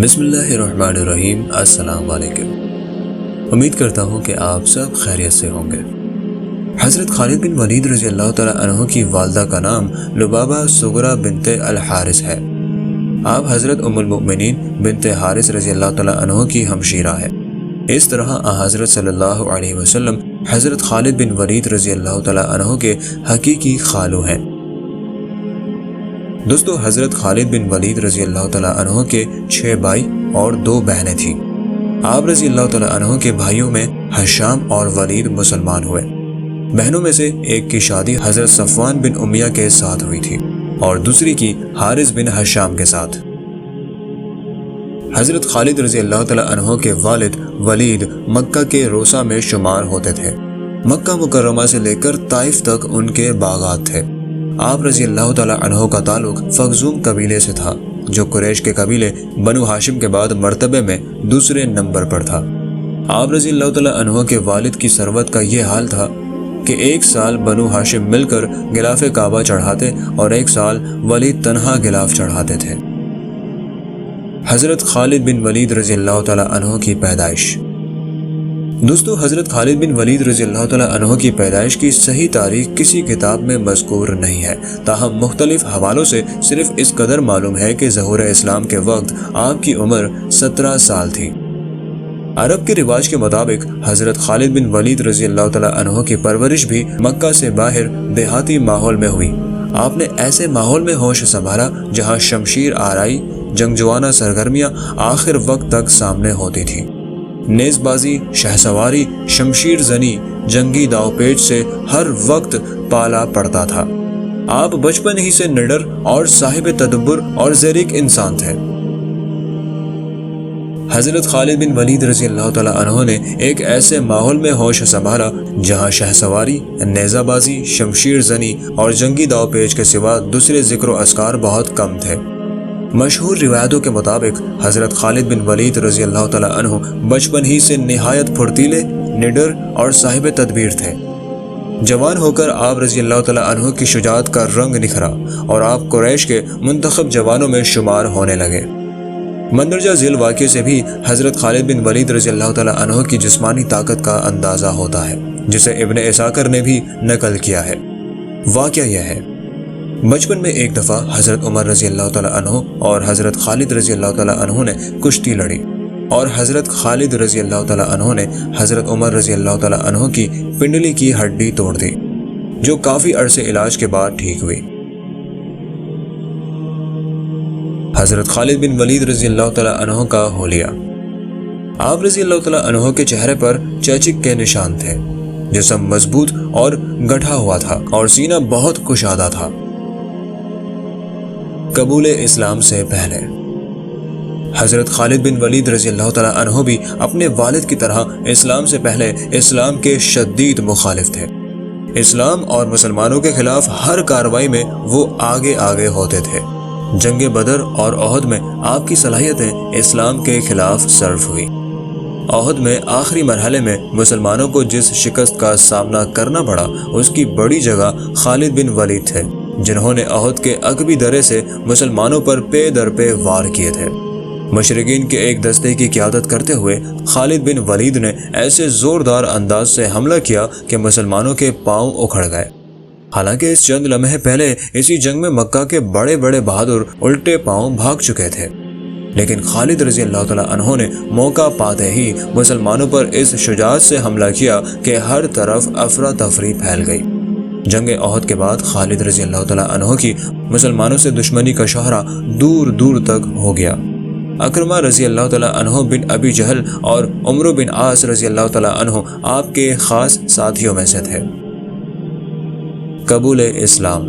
بسم اللہ الرحمن الرحیم۔ السلام علیکم۔ امید کرتا ہوں کہ آپ سب خیریت سے ہوں گے۔ حضرت خالد بن ولید رضی اللہ تعالیٰ عنہ کی والدہ کا نام لبابہ صغرا بنت الحارث ہے۔ آپ حضرت ام المؤمنین بنت حارث رضی اللہ تعالیٰ عنہ کی ہمشیرہ ہے۔ اس طرح حضرت صلی اللہ علیہ وسلم حضرت خالد بن ولید رضی اللہ تعالیٰ عنہ کے حقیقی خالو ہیں۔ دوستو، حضرت خالد بن ولید رضی اللہ تعالیٰ عنہ کے 6 بھائی اور 2 بہنیں تھیں۔ آپ رضی اللہ تعالیٰ عنہ کے بھائیوں میں ہشام اور ولید مسلمان ہوئے۔ بہنوں میں سے ایک کی شادی حضرت صفوان بن امیہ کے ساتھ ہوئی تھی اور دوسری کی حارث بن ہشام کے ساتھ۔ حضرت خالد رضی اللہ تعالیٰ عنہ کے والد ولید مکہ کے روسا میں شمار ہوتے تھے۔ مکہ مکرمہ سے لے کر طائف تک ان کے باغات تھے۔ آپ رضی اللہ تعالیٰ عنہ کا تعلق فخزوم قبیلے سے تھا، جو قریش کے قبیلے بنو ہاشم کے بعد مرتبے میں دوسرے نمبر پر تھا۔ آپ رضی اللہ تعالیٰ عنہ کے والد کی ثروت کا یہ حال تھا کہ ایک سال بنو ہاشم مل کر غلاف کعبہ چڑھاتے اور ایک سال ولید تنہا غلاف چڑھاتے تھے۔ حضرت خالد بن ولید رضی اللہ تعالیٰ عنہ کی پیدائش۔ دوستو، حضرت خالد بن ولید رضی اللہ تعالیٰ عنہ کی پیدائش کی صحیح تاریخ کسی کتاب میں مذکور نہیں ہے، تاہم مختلف حوالوں سے صرف اس قدر معلوم ہے کہ ظہور اسلام کے وقت آپ کی عمر 17 سال تھی۔ عرب کے رواج کے مطابق حضرت خالد بن ولید رضی اللہ تعالیٰ عنہ کی پرورش بھی مکہ سے باہر دیہاتی ماحول میں ہوئی۔ آپ نے ایسے ماحول میں ہوش سنبھالا جہاں شمشیر آرائی، جنگجوانہ سرگرمیاں آخر وقت تک سامنے ہوتی تھیں۔ نیز بازی، شہ سواری، شمشیر زنی، جنگی داؤ پیچ سے ہر وقت پالا پڑتا تھا۔ آپ بچپن ہی سے نڈر اور صاحب تدبر اور زیرک انسان تھے۔ حضرت خالد بن ولید رضی اللہ تعالیٰ عنہ نے ایک ایسے ماحول میں ہوش سنبھالا جہاں شہ سواری، نیزہ بازی، شمشیر زنی اور جنگی داؤ پیچ کے سوا دوسرے ذکر و اذکار بہت کم تھے۔ مشہور روایتوں کے مطابق حضرت خالد بن ولید رضی اللہ تعالیٰ عنہ بچپن ہی سے نہایت پھرتیلے، نڈر اور صاحب تدبیر تھے۔ جوان ہو کر آپ رضی اللہ تعالیٰ عنہ کی شجاعت کا رنگ نکھرا اور آپ قریش کے منتخب جوانوں میں شمار ہونے لگے۔ مندرجہ ذیل واقعے سے بھی حضرت خالد بن ولید رضی اللہ تعالیٰ عنہ کی جسمانی طاقت کا اندازہ ہوتا ہے، جسے ابن عساکر نے بھی نقل کیا ہے۔ واقعہ یہ ہے، بچپن میں ایک دفعہ حضرت عمر رضی اللہ تعالیٰ عنہ اور حضرت خالد رضی اللہ تعالیٰ عنہ نے کشتی لڑی اور حضرت خالد رضی اللہ تعالیٰ عنہ نے حضرت عمر رضی اللہ تعالیٰ عنہ کی پنڈلی کی ہڈی توڑ دی، جو کافی عرصے علاج کے بعد ٹھیک ہوئی۔ حضرت خالد بن ولید رضی اللہ تعالیٰ عنہ کا حلیہ۔ آپ رضی اللہ تعالیٰ عنہ کے چہرے پر چیچک کے نشان تھے، جسم مضبوط اور گٹھا ہوا تھا اور سینہ بہت کشادہ تھا۔ قبول اسلام سے پہلے حضرت خالد بن ولید رضی اللہ تعالیٰ عنہ بھی اپنے والد کی طرح اسلام سے پہلے اسلام کے شدید مخالف تھے۔ اسلام اور مسلمانوں کے خلاف ہر کارروائی میں وہ آگے ہوتے تھے۔ جنگ بدر اور احد میں آپ کی صلاحیتیں اسلام کے خلاف صرف ہوئی۔ احد میں آخری مرحلے میں مسلمانوں کو جس شکست کا سامنا کرنا پڑا، اس کی بڑی جگہ خالد بن ولید تھے، جنہوں نے احد کے عقبی درے سے مسلمانوں پر پے در پے وار کیے تھے۔ مشرکین کے ایک دستے کی قیادت کرتے ہوئے خالد بن ولید نے ایسے زوردار انداز سے حملہ کیا کہ مسلمانوں کے پاؤں اکھڑ گئے۔ حالانکہ اس چند لمحے پہلے اسی جنگ میں مکہ کے بڑے بڑے بہادر الٹے پاؤں بھاگ چکے تھے، لیکن خالد رضی اللہ تعالیٰ عنہ نے موقع پاتے ہی مسلمانوں پر اس شجاعت سے حملہ کیا کہ ہر طرف افراتفری پھیل گئی۔ جنگ احد کے بعد خالد رضی اللہ تعالیٰ عنہ کی مسلمانوں سے دشمنی کا شہرہ دور دور تک ہو گیا۔ اکرمہ رضی اللہ تعالیٰ عنہ بن ابی جہل اور عمرو بن عاص رضی اللہ تعالیٰ عنہ آپ کے خاص ساتھیوں میں سے تھے۔ قبول اسلام۔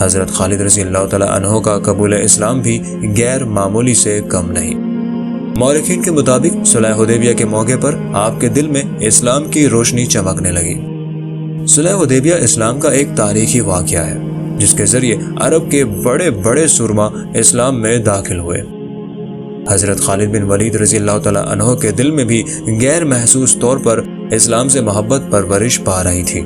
حضرت خالد رضی اللہ تعالیٰ عنہ کا قبول اسلام بھی غیر معمولی سے کم نہیں۔ مورخین کے مطابق صلح حدیبیہ کے موقع پر آپ کے دل میں اسلام کی روشنی چمکنے لگی۔ صلح حدیبیہ اسلام کا ایک تاریخی واقعہ ہے، جس کے ذریعے عرب کے بڑے بڑے سرما اسلام میں داخل ہوئے۔ حضرت خالد بن ولید رضی اللہ تعالیٰ عنہ کے دل میں بھی غیر محسوس طور پر اسلام سے محبت پرورش پا رہی تھی۔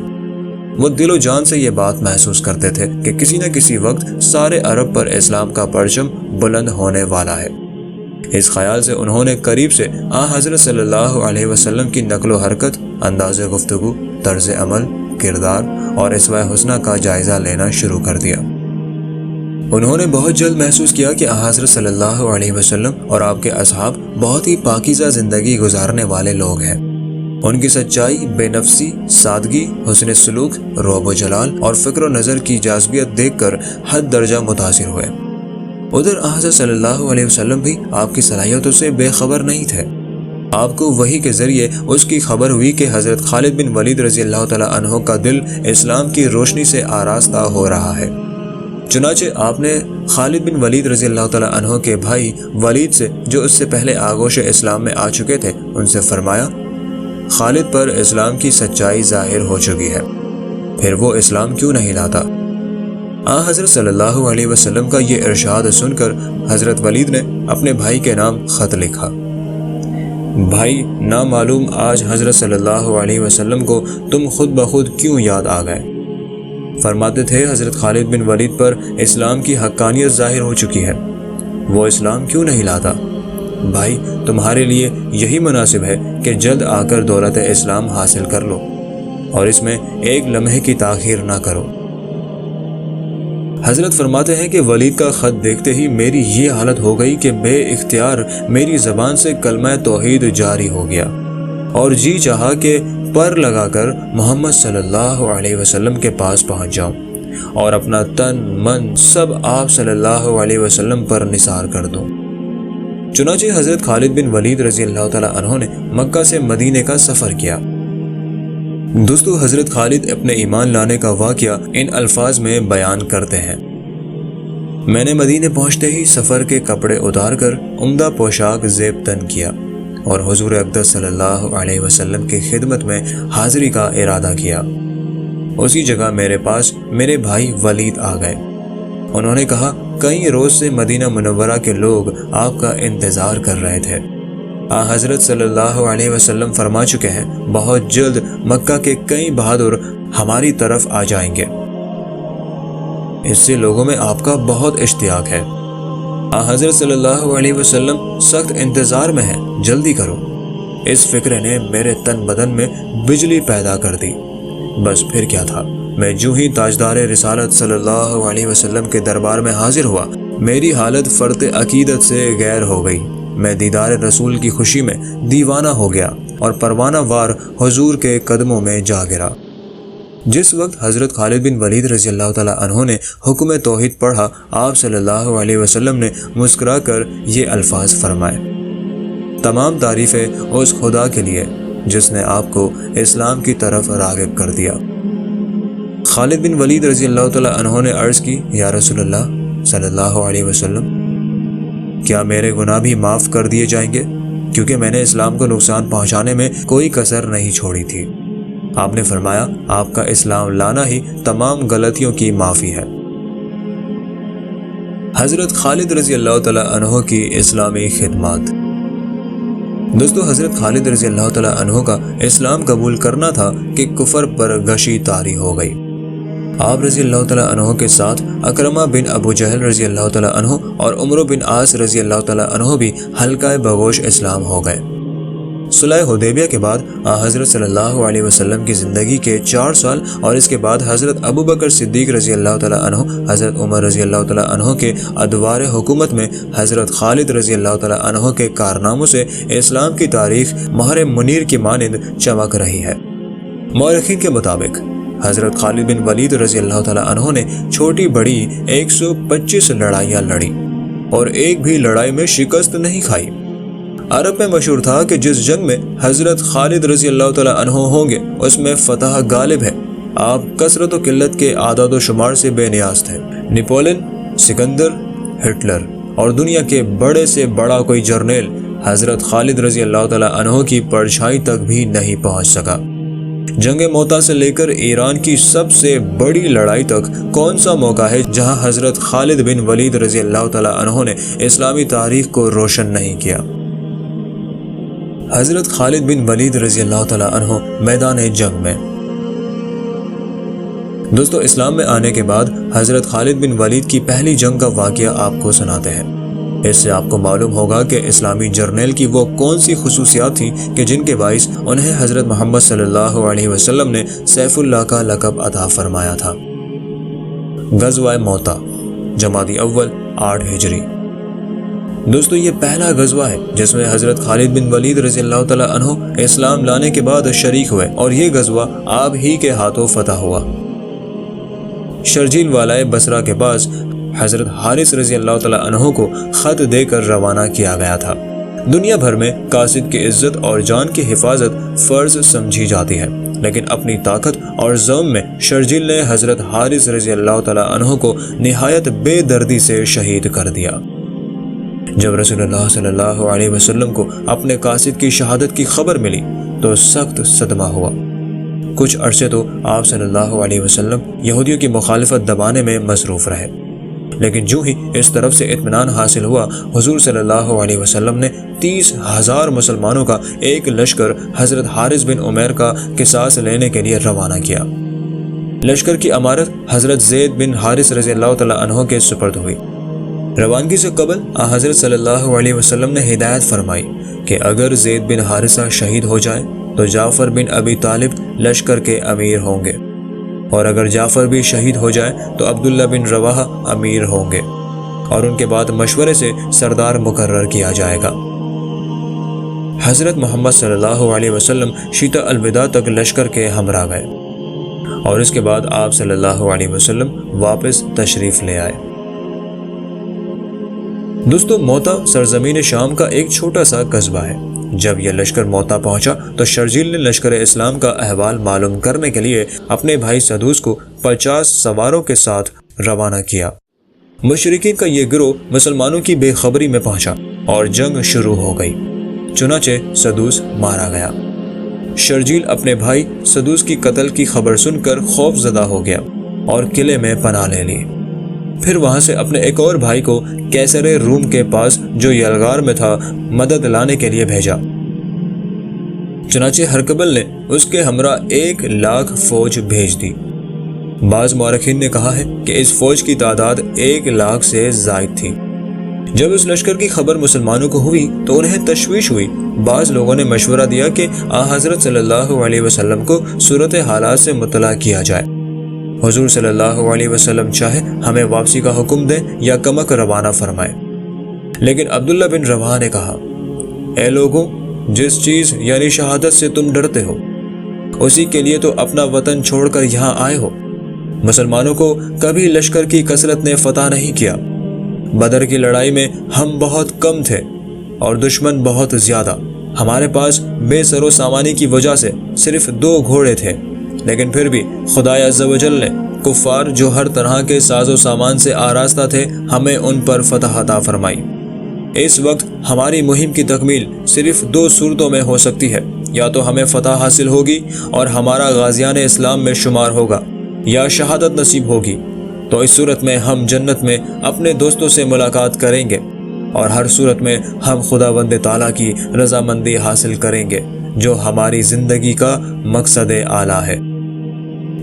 وہ دل و جان سے یہ بات محسوس کرتے تھے کہ کسی نہ کسی وقت سارے عرب پر اسلام کا پرچم بلند ہونے والا ہے۔ اس خیال سے انہوں نے قریب سے حضرت صلی اللہ علیہ وسلم کی نقل و حرکت، انداز گفتگو، طرز عمل، کردار اور اسوہ حسنہ کا جائزہ لینا شروع کر دیا۔ انہوں نے بہت جلد محسوس کیا کہ حضرت صلی اللہ علیہ وسلم اور آپ کے اصحاب بہت ہی پاکیزہ زندگی گزارنے والے لوگ ہیں۔ ان کی سچائی، بے نفسی، سادگی، حسن سلوک، رعب و جلال اور فکر و نظر کی جاذبیت دیکھ کر حد درجہ متاثر ہوئے۔ ادھر حضرت صلی اللہ علیہ وسلم بھی آپ کی صلاحیتوں سے بے خبر نہیں تھے۔ آپ کو وحی کے ذریعے اس کی خبر ہوئی کہ حضرت خالد بن ولید رضی اللہ تعالیٰ عنہ کا دل اسلام کی روشنی سے آراستہ ہو رہا ہے۔ چنانچہ آپ نے خالد بن ولید رضی اللہ تعالیٰ عنہ کے بھائی ولید سے، جو اس سے پہلے آغوش اسلام میں آ چکے تھے، ان سے فرمایا، خالد پر اسلام کی سچائی ظاہر ہو چکی ہے، پھر وہ اسلام کیوں نہیں لاتا؟ حضرت صلی اللہ علیہ وسلم کا یہ ارشاد سن کر حضرت ولید نے اپنے بھائی کے نام خط لکھا، بھائی نامعلوم آج حضرت صلی اللہ علیہ وسلم کو تم خود بخود کیوں یاد آ گئے؟ فرماتے تھے حضرت خالد بن ولید پر اسلام کی حقانیت ظاہر ہو چکی ہے، وہ اسلام کیوں نہیں لاتا؟ بھائی تمہارے لیے یہی مناسب ہے کہ جلد آ کر دولت اسلام حاصل کر لو اور اس میں ایک لمحے کی تاخیر نہ کرو۔ حضرت فرماتے ہیں کہ ولید کا خط دیکھتے ہی میری یہ حالت ہو گئی کہ بے اختیار میری زبان سے کلمہ توحید جاری ہو گیا اور جی چاہا کہ پر لگا کر محمد صلی اللہ علیہ وسلم کے پاس پہنچ جاؤں اور اپنا تن من سب آپ صلی اللہ علیہ وسلم پر نثار کر دوں۔ چنانچہ حضرت خالد بن ولید رضی اللہ تعالیٰ عنہ نے مکہ سے مدینے کا سفر کیا۔ دوستو، حضرت خالد اپنے ایمان لانے کا واقعہ ان الفاظ میں بیان کرتے ہیں، میں نے مدینے پہنچتے ہی سفر کے کپڑے اتار کر عمدہ پوشاک زیب تن کیا اور حضور اقدس صلی اللہ علیہ وسلم کی خدمت میں حاضری کا ارادہ کیا۔ اسی جگہ میرے پاس میرے بھائی ولید آ گئے۔ انہوں نے کہا، کئی روز سے مدینہ منورہ کے لوگ آپ کا انتظار کر رہے تھے۔ حضرت صلی اللہ علیہ وسلم فرما چکے ہیں، بہت جلد مکہ کے کئی بہادر ہماری طرف آ جائیں گے، اس سے لوگوں میں آپ کا بہت اشتیاق ہے۔ حضرت صلی اللہ علیہ وسلم سخت انتظار میں ہیں، جلدی کرو۔ اس فکر نے میرے تن بدن میں بجلی پیدا کر دی۔ بس پھر کیا تھا، میں جو ہی تاجدار رسالت صلی اللہ علیہ وسلم کے دربار میں حاضر ہوا، میری حالت فرط عقیدت سے غیر ہو گئی۔ میں دیدار رسول کی خوشی میں دیوانہ ہو گیا اور پروانہ وار حضور کے قدموں میں جا گرا۔ جس وقت حضرت خالد بن ولید رضی اللہ تعالیٰ عنہ نے حکم توحید پڑھا، آپ صلی اللہ علیہ وسلم نے مسکرا کر یہ الفاظ فرمائے، تمام تعریفیں اس خدا کے لیے جس نے آپ کو اسلام کی طرف راغب کر دیا۔ خالد بن ولید رضی اللہ تعالیٰ عنہ نے عرض کی، یا رسول اللہ صلی اللہ علیہ وسلم، کیا میرے گناہ بھی معاف کر دیے جائیں گے؟ کیونکہ میں نے اسلام کو نقصان پہنچانے میں کوئی کسر نہیں چھوڑی تھی۔ آپ نے فرمایا، آپ کا اسلام لانا ہی تمام غلطیوں کی معافی ہے۔ حضرت خالد رضی اللہ تعالیٰ عنہ کی اسلامی خدمات۔ دوستو، حضرت خالد رضی اللہ تعالیٰ عنہ کا اسلام قبول کرنا تھا کہ کفر پر غشی طاری ہو گئی۔ آپ رضی اللہ تعالیٰ عنہ کے ساتھ اکرمہ بن ابو جہل رضی اللہ تعالیٰ عنہ اور عمرو بن عاص رضی اللہ تعالیٰ عنہ بھی حلقہ بگوش اسلام ہو گئے۔ صلح حدیبیہ کے بعد حضرت صلی اللہ علیہ وسلم کی زندگی کے 4 سال اور اس کے بعد حضرت ابو بکر صدیق رضی اللہ تعالیٰ عنہ، حضرت عمر رضی اللہ تعالیٰ عنہ کے ادوار حکومت میں حضرت خالد رضی اللہ تعالیٰ عنہ کے کارناموں سے اسلام کی تاریخ مہر منیر کی مانند چمک رہی ہے۔ مورخین کے مطابق حضرت خالد بن ولید رضی اللہ تعالیٰ عنہ نے چھوٹی بڑی 125 لڑائیاں لڑی اور ایک بھی لڑائی میں شکست نہیں کھائی۔ عرب میں مشہور تھا کہ جس جنگ میں حضرت خالد رضی اللہ تعالیٰ عنہ ہوں گے اس میں فتح غالب ہے۔ آپ کثرت و قلت کے اعداد و شمار سے بے نیاز تھے۔ نیپولن، سکندر، ہٹلر اور دنیا کے بڑے سے بڑا کوئی جرنیل حضرت خالد رضی اللہ تعالیٰ عنہ کی پرچھائی تک بھی نہیں پہنچ سکا۔ جنگ موتا سے لے کر ایران کی سب سے بڑی لڑائی تک کون سا موقع ہے جہاں حضرت خالد بن ولید رضی اللہ تعالیٰ عنہ نے اسلامی تاریخ کو روشن نہیں کیا؟ حضرت خالد بن ولید رضی اللہ تعالیٰ عنہ میدان جنگ میں۔ دوستو، اسلام میں آنے کے بعد حضرت خالد بن ولید کی پہلی جنگ کا واقعہ آپ کو سناتے ہیں۔ اس سے آپ کو معلوم ہوگا کہ اسلامی جرنیل کی وہ کون سی خصوصیات تھیں کہ جن کے باعث انہیں حضرت محمد صلی اللہ علیہ وسلم نے سیف اللہ کا لقب عطا فرمایا تھا۔ غزوہ موتا، جمادی اول 8 ہجری۔ دوستو، یہ پہلا غزوہ ہے جس میں حضرت خالد بن ولید رضی اللہ تعالیٰ عنہ اسلام لانے کے بعد شریک ہوئے، اور یہ غزوہ آپ ہی کے ہاتھوں فتح ہوا۔ شرجیل والائے بصرہ کے پاس حضرت حارث رضی اللہ تعالیٰ عنہ کو خط دے کر روانہ کیا گیا تھا۔ دنیا بھر میں قاصد کی عزت اور جان کی حفاظت فرض سمجھی جاتی ہے، لیکن اپنی طاقت اور زوم میں شرجیل نے حضرت حارث رضی اللہ تعالیٰ عنہ کو نہایت بے دردی سے شہید کر دیا۔ جب رسول اللہ صلی اللہ علیہ وسلم کو اپنے قاصد کی شہادت کی خبر ملی تو سخت صدمہ ہوا۔ کچھ عرصے تو آپ صلی اللہ علیہ وسلم یہودیوں کی مخالفت دبانے میں مصروف رہے، لیکن جو ہی اس طرف سے اطمینان حاصل ہوا، حضور صلی اللہ علیہ وسلم نے 30,000 مسلمانوں کا ایک لشکر حضرت حارث بن عمیر کا قصاص لینے کے لیے روانہ کیا۔ لشکر کی امارت حضرت زید بن حارث رضی اللہ تعالیٰ عنہ کے سپرد ہوئی۔ روانگی سے قبل حضرت صلی اللہ علیہ وسلم نے ہدایت فرمائی کہ اگر زید بن حارثہ شہید ہو جائے تو جعفر بن ابی طالب لشکر کے امیر ہوں گے، اور اگر جعفر بھی شہید ہو جائے تو عبداللہ بن رواحہ امیر ہوں گے، اور ان کے بعد مشورے سے سردار مقرر کیا جائے گا۔ حضرت محمد صلی اللہ علیہ وسلم شیطہ الوداع تک لشکر کے ہمراہ گئے، اور اس کے بعد آپ صلی اللہ علیہ وسلم واپس تشریف لے آئے۔ دوستو، موتا سرزمین شام کا ایک چھوٹا سا قصبہ ہے۔ جب یہ لشکر موتا پہنچا تو شرجیل نے لشکر اسلام کا احوال معلوم کرنے کے لیے اپنے بھائی سدوس کو 50 سواروں کے ساتھ روانہ کیا۔ مشرکین کا یہ گروہ مسلمانوں کی بے خبری میں پہنچا اور جنگ شروع ہو گئی، چنانچہ سدوس مارا گیا۔ شرجیل اپنے بھائی سدوس کی قتل کی خبر سن کر خوف زدہ ہو گیا اور قلعے میں پناہ لے لی۔ پھر وہاں سے اپنے ایک اور بھائی کو کیسر روم کے پاس جو یلغار میں تھا مدد لانے کے لیے بھیجا۔ چنانچہ ہرقبل نے اس کے ہمراہ 1,00,000 فوج بھیج دی۔ بعض مورخین نے کہا ہے کہ اس فوج کی تعداد 1,00,000 سے زائد تھی۔ جب اس لشکر کی خبر مسلمانوں کو ہوئی تو انہیں تشویش ہوئی۔ بعض لوگوں نے مشورہ دیا کہ حضرت صلی اللہ علیہ وسلم کو صورت حالات سے مطلع کیا جائے۔ حضور صلی اللہ علیہ وسلم چاہے ہمیں واپسی کا حکم دیں یا کمک روانہ فرمائے، لیکن عبداللہ بن رواحہ نے کہا، اے لوگوں، جس چیز یعنی شہادت سے تم ڈرتے ہو اسی کے لیے تو اپنا وطن چھوڑ کر یہاں آئے ہو۔ مسلمانوں کو کبھی لشکر کی کثرت نے فتح نہیں کیا۔ بدر کی لڑائی میں ہم بہت کم تھے اور دشمن بہت زیادہ۔ ہمارے پاس بے سر و سامانی کی وجہ سے صرف 2 گھوڑے تھے، لیکن پھر بھی خدا عز و جل نے کفار جو ہر طرح کے ساز و سامان سے آراستہ تھے ہمیں ان پر فتح عطا فرمائی۔ اس وقت ہماری مہم کی تکمیل صرف 2 صورتوں میں ہو سکتی ہے، یا تو ہمیں فتح حاصل ہوگی اور ہمارا غازیان اسلام میں شمار ہوگا، یا شہادت نصیب ہوگی۔ تو اس صورت میں ہم جنت میں اپنے دوستوں سے ملاقات کریں گے، اور ہر صورت میں ہم خداوند تعالیٰ کی رضامندی حاصل کریں گے جو ہماری زندگی کا مقصد اعلیٰ ہے۔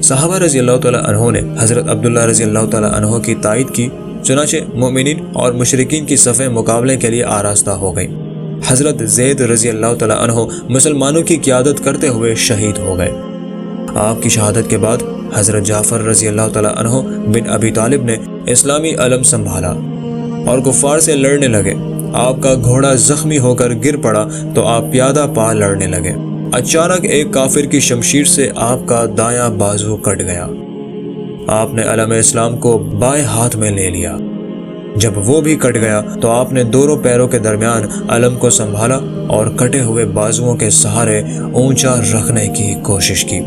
صحابہ رضی اللہ تعالیٰ عنہ نے حضرت عبداللہ رضی اللہ تعالیٰ عنہ کی تائید کی، چنانچہ مومنین اور مشرکین کی صفیں مقابلے کے لیے آراستہ ہو گئی۔ حضرت زید رضی اللہ تعالیٰ عنہ مسلمانوں کی قیادت کرتے ہوئے شہید ہو گئے۔ آپ کی شہادت کے بعد حضرت جعفر رضی اللہ تعالیٰ عنہ بن ابی طالب نے اسلامی علم سنبھالا اور کفار سے لڑنے لگے۔ آپ کا گھوڑا زخمی ہو کر گر پڑا تو آپ پیادہ پا لڑنے لگے۔ اچانک ایک کافر کی شمشیر سے آپ کا دایاں بازو کٹ گیا۔ آپ نے علم اسلام کو بائیں ہاتھ میں لے لیا۔ جب وہ بھی کٹ گیا تو آپ نے دونوں پیروں کے درمیان علم کو سنبھالا اور کٹے ہوئے بازوؤں کے سہارے اونچا رکھنے کی کوشش کی۔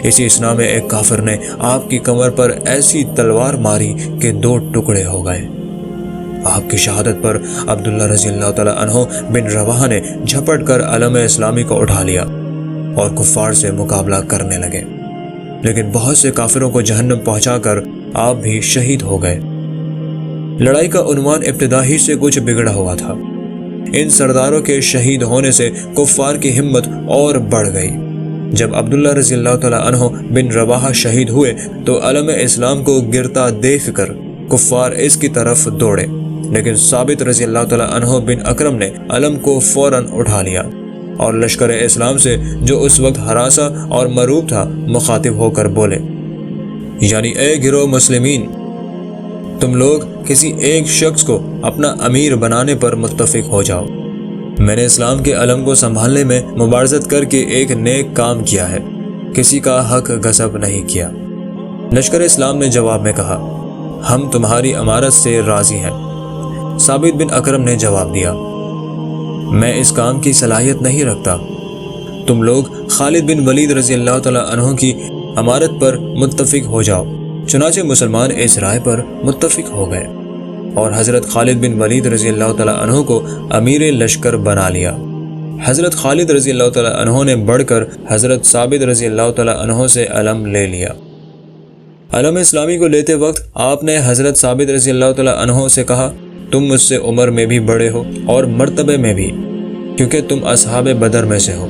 اسی اثنا میں ایک کافر نے آپ کی کمر پر ایسی تلوار ماری کہ 2 ٹکڑے ہو گئے۔ آپ کی شہادت پر عبداللہ رضی اللہ تعالیٰ عنہ بن رواحہ نے جھپٹ کر علم اسلامی کو اٹھا لیا اور کفار سے مقابلہ کرنے لگے، لیکن بہت سے کافروں کو جہنم پہنچا کر آپ بھی شہید ہو گئے۔ لڑائی کا عنوان ابتدا ہی سے کچھ بگڑا ہوا تھا۔ ان سرداروں کے شہید ہونے سے کفار کی ہمت اور بڑھ گئی۔ جب عبداللہ رضی اللہ تعالیٰ عنہ بن رواحہ شہید ہوئے تو علم اسلام کو گرتا دیکھ کر کفار اس کی طرف دوڑے لیکن ثابت رضی اللہ تعالیٰ عنہ بن اکرم نے علم کو فوراً اٹھا لیا اور لشکر اسلام سے جو اس وقت ہراساں اور مروب تھا مخاطب ہو کر بولے، یعنی اے گروہ مسلمین، تم لوگ کسی ایک شخص کو اپنا امیر بنانے پر متفق ہو جاؤ۔ میں نے اسلام کے علم کو سنبھالنے میں مبارزت کر کے ایک نیک کام کیا ہے، کسی کا حق غصب نہیں کیا۔ لشکر اسلام نے جواب میں کہا، ہم تمہاری امارت سے راضی ہیں۔ ثابت بن اکرم نے جواب دیا، میں اس کام کی صلاحیت نہیں رکھتا، تم لوگ خالد بن ولید رضی اللہ تعالیٰ عنہ کی امارت پر متفق ہو جاؤ۔ چنانچہ مسلمان اس رائے پر متفق ہو گئے اور حضرت خالد بن ولید رضی اللہ تعالیٰ عنہ کو امیر لشکر بنا لیا۔ حضرت خالد رضی اللہ تعالیٰ عنہ نے بڑھ کر حضرت ثابت رضی اللہ تعالیٰ عنہ سے علم لے لیا۔ علم اسلامی کو لیتے وقت آپ نے حضرت ثابت رضی اللہ تعالیٰ عنہ سے کہا، تم مجھ سے عمر میں بھی بڑے ہو اور مرتبے میں بھی، کیونکہ تم اصحاب بدر میں سے ہو۔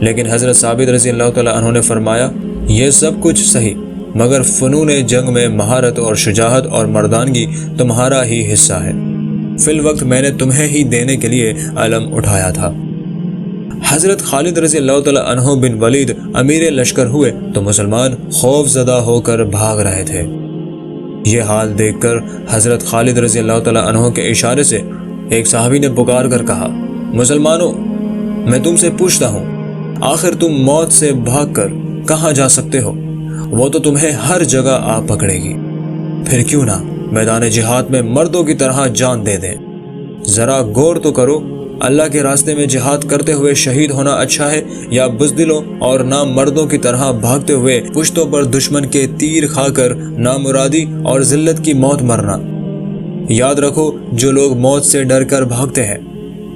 لیکن حضرت ثابت رضی اللہ تعالیٰ عنہ نے فرمایا، یہ سب کچھ صحیح، مگر فنون جنگ میں مہارت اور شجاعت اور مردانگی تمہارا ہی حصہ ہے۔ فی الوقت میں نے تمہیں ہی دینے کے لیے علم اٹھایا تھا۔ حضرت خالد رضی اللہ تعالیٰ عنہ بن ولید امیر لشکر ہوئے تو مسلمان خوف زدہ ہو کر بھاگ رہے تھے۔ یہ حال دیکھ کر حضرت خالد رضی اللہ تعالیٰ عنہ کے اشارے سے ایک صحابی نے پکار کر کہا، مسلمانوں، میں تم سے پوچھتا ہوں، آخر تم موت سے بھاگ کر کہاں جا سکتے ہو؟ وہ تو تمہیں ہر جگہ آ پکڑے گی، پھر کیوں نہ میدان جہاد میں مردوں کی طرح جان دے دیں۔ ذرا غور تو کرو، اللہ کے راستے میں جہاد کرتے ہوئے شہید ہونا اچھا ہے یا بزدلوں اور نامردوں کی طرح بھاگتے ہوئے پشتوں پر دشمن کے تیر کھا کر نامرادی اور ذلت کی موت مرنا؟ یاد رکھو، جو لوگ موت سے ڈر کر بھاگتے ہیں،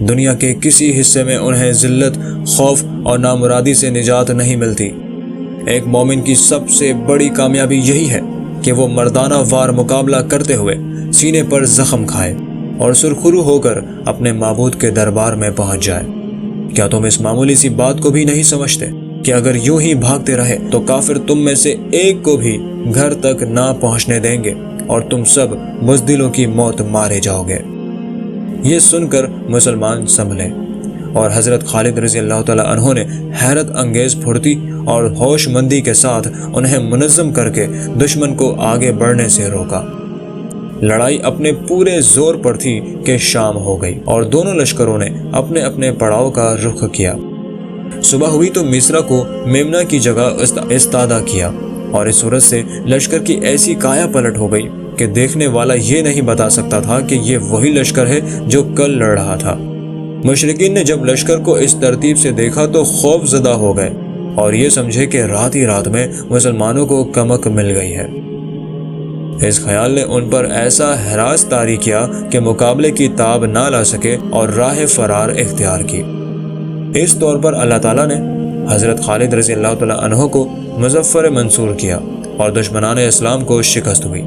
دنیا کے کسی حصے میں انہیں ذلت، خوف اور نامرادی سے نجات نہیں ملتی۔ ایک مومن کی سب سے بڑی کامیابی یہی ہے کہ وہ مردانہ وار مقابلہ کرتے ہوئے سینے پر زخم کھائے اور سرخرو ہو کر اپنے معبود کے دربار میں پہنچ جائے۔ کیا تم اس معمولی سی بات کو بھی نہیں سمجھتے کہ اگر یوں ہی بھاگتے رہے تو کافر تم میں سے ایک کو بھی گھر تک نہ پہنچنے دیں گے اور تم سب بزدلوں کی موت مارے جاؤ گے؟ یہ سن کر مسلمان سنبھلے اور حضرت خالد رضی اللہ تعالیٰ عنہ نے حیرت انگیز پھرتی اور ہوش مندی کے ساتھ انہیں منظم کر کے دشمن کو آگے بڑھنے سے روکا۔ لڑائی اپنے پورے زور پر تھی کہ شام ہو گئی اور دونوں لشکروں نے اپنے اپنے پڑاؤ کا رخ کیا۔ صبح ہوئی تو مصرع کو میمنہ کی جگہ استادہ کیا اور اس صورت سے لشکر کی ایسی کایا پلٹ ہو گئی کہ دیکھنے والا یہ نہیں بتا سکتا تھا کہ یہ وہی لشکر ہے جو کل لڑ رہا تھا۔ مشرکین نے جب لشکر کو اس ترتیب سے دیکھا تو خوف زدہ ہو گئے اور یہ سمجھے کہ رات ہی رات میں مسلمانوں کو کمک مل گئی ہے۔ اس خیال نے ان پر ایسا ہراس طاری کیا کہ مقابلے کی تاب نہ لا سکے اور راہ فرار اختیار کی۔ اس طور پر اللہ تعالیٰ نے حضرت خالد رضی اللہ تعالیٰ عنہ کو مظفر منصور کیا اور دشمنان اسلام کو شکست ہوئی۔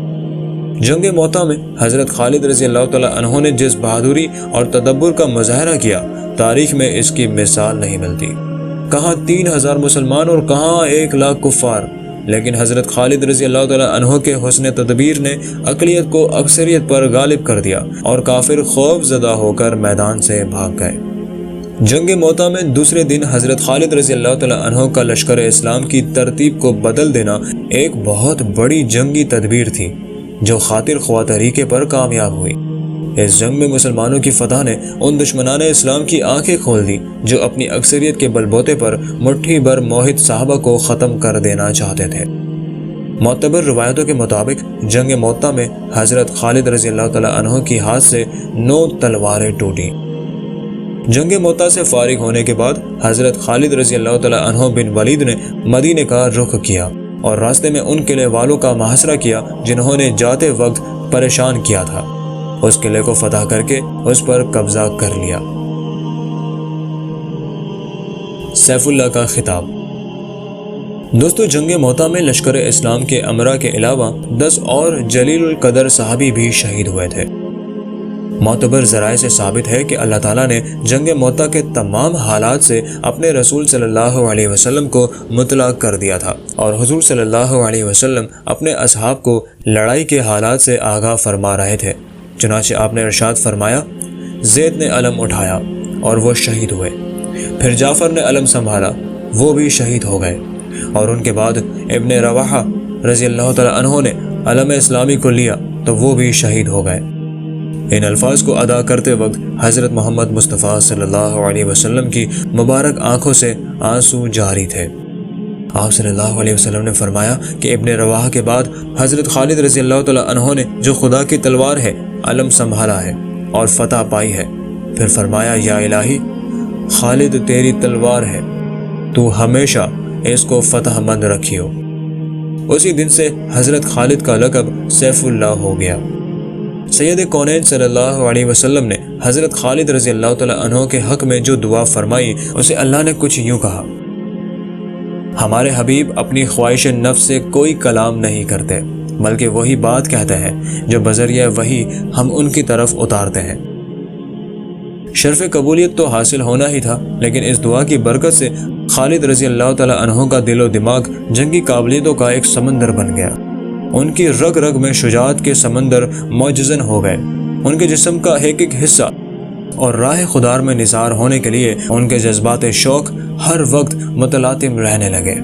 جنگ موتا میں حضرت خالد رضی اللہ تعالیٰ عنہ نے جس بہادری اور تدبر کا مظاہرہ کیا، تاریخ میں اس کی مثال نہیں ملتی۔ کہاں 3000 مسلمان اور کہاں 1,00,000 کفار، لیکن حضرت خالد رضی اللہ تعالیٰ عنہ کے حسن تدبیر نے اقلیت کو اکثریت پر غالب کر دیا اور کافر خوف زدہ ہو کر میدان سے بھاگ گئے۔ جنگ موتا میں دوسرے دن حضرت خالد رضی اللہ تعالیٰ عنہ کا لشکر اسلام کی ترتیب کو بدل دینا ایک بہت بڑی جنگی تدبیر تھی جو خاطر خواہ طریقے پر کامیاب ہوئی۔ اس جنگ میں مسلمانوں کی فتح نے ان دشمنان اسلام کی آنکھیں کھول دی جو اپنی اکثریت کے بلبوتے پر مٹھی بھر موحد صحابہ کو ختم کر دینا چاہتے تھے۔ معتبر روایتوں کے مطابق جنگ موتا میں حضرت خالد رضی اللہ تعالیٰ عنہ کی ہاتھ سے 9 تلواریں ٹوٹیں۔ جنگ موتا سے فارغ ہونے کے بعد حضرت خالد رضی اللہ تعالیٰ عنہ بن ولید نے مدینے کا رخ کیا اور راستے میں ان قلعے والوں کا محاصرہ کیا جنہوں نے جاتے وقت پریشان کیا تھا۔ اس قلعے کو فتح کر کے اس پر قبضہ کر لیا۔ سیف اللہ کا خطاب۔ دوستو، جنگ موتا میں لشکر اسلام کے امراء کے علاوہ 10 اور جلیل القدر صحابی بھی شہید ہوئے تھے۔ معتبر ذرائع سے ثابت ہے کہ اللہ تعالیٰ نے جنگ موتا کے تمام حالات سے اپنے رسول صلی اللہ علیہ وسلم کو مطلع کر دیا تھا اور حضور صلی اللہ علیہ وسلم اپنے اصحاب کو لڑائی کے حالات سے آگاہ فرما رہے تھے چنانچہ آپ نے ارشاد فرمایا، زید نے علم اٹھایا اور وہ شہید ہوئے، پھر جعفر نے علم سنبھالا، وہ بھی شہید ہو گئے، اور ان کے بعد ابن رواحہ رضی اللہ تعالیٰ عنہ نے علم اسلامی کو لیا تو وہ بھی شہید ہو گئے۔ ان الفاظ کو ادا کرتے وقت حضرت محمد مصطفیٰ صلی اللہ علیہ وسلم کی مبارک آنکھوں سے آنسو جاری تھے۔ آپ صلی اللہ علیہ وسلم نے فرمایا کہ ابن رواحہ کے بعد حضرت خالد رضی اللہ تعالیٰ عنہ نے جو خدا کی تلوار ہے علم سنبھالا ہے اور فتح پائی ہے، پھر فرمایا، یا الہی، خالد تیری تلوار ہے، تو ہمیشہ اس کو فتح مند رکھیو۔ اسی دن سے حضرت خالد کا لقب سیف اللہ ہو گیا۔ سید کونین صلی اللہ علیہ وسلم نے حضرت خالد رضی اللہ تعالیٰ عنہ کے حق میں جو دعا فرمائی اسے اللہ نے کچھ یوں کہا، ہمارے حبیب اپنی خواہش نفس سے کوئی کلام نہیں کرتے، بلکہ وہی بات کہتے ہیں جو بذریعہ وحی ہم ان کی طرف اتارتے ہیں۔ شرف قبولیت تو حاصل ہونا ہی تھا، لیکن اس دعا کی برکت سے خالد رضی اللہ تعالیٰ عنہ کا دل و دماغ جنگی قابلیتوں کا ایک سمندر بن گیا۔ ان کی رگ رگ میں شجاعت کے سمندر معجزن ہو گئے۔ ان کے جسم کا ایک ایک حصہ اور راہ خدار میں نثار ہونے کے لیے ان کے جذبات شوق ہر وقت متلاطم رہنے لگے۔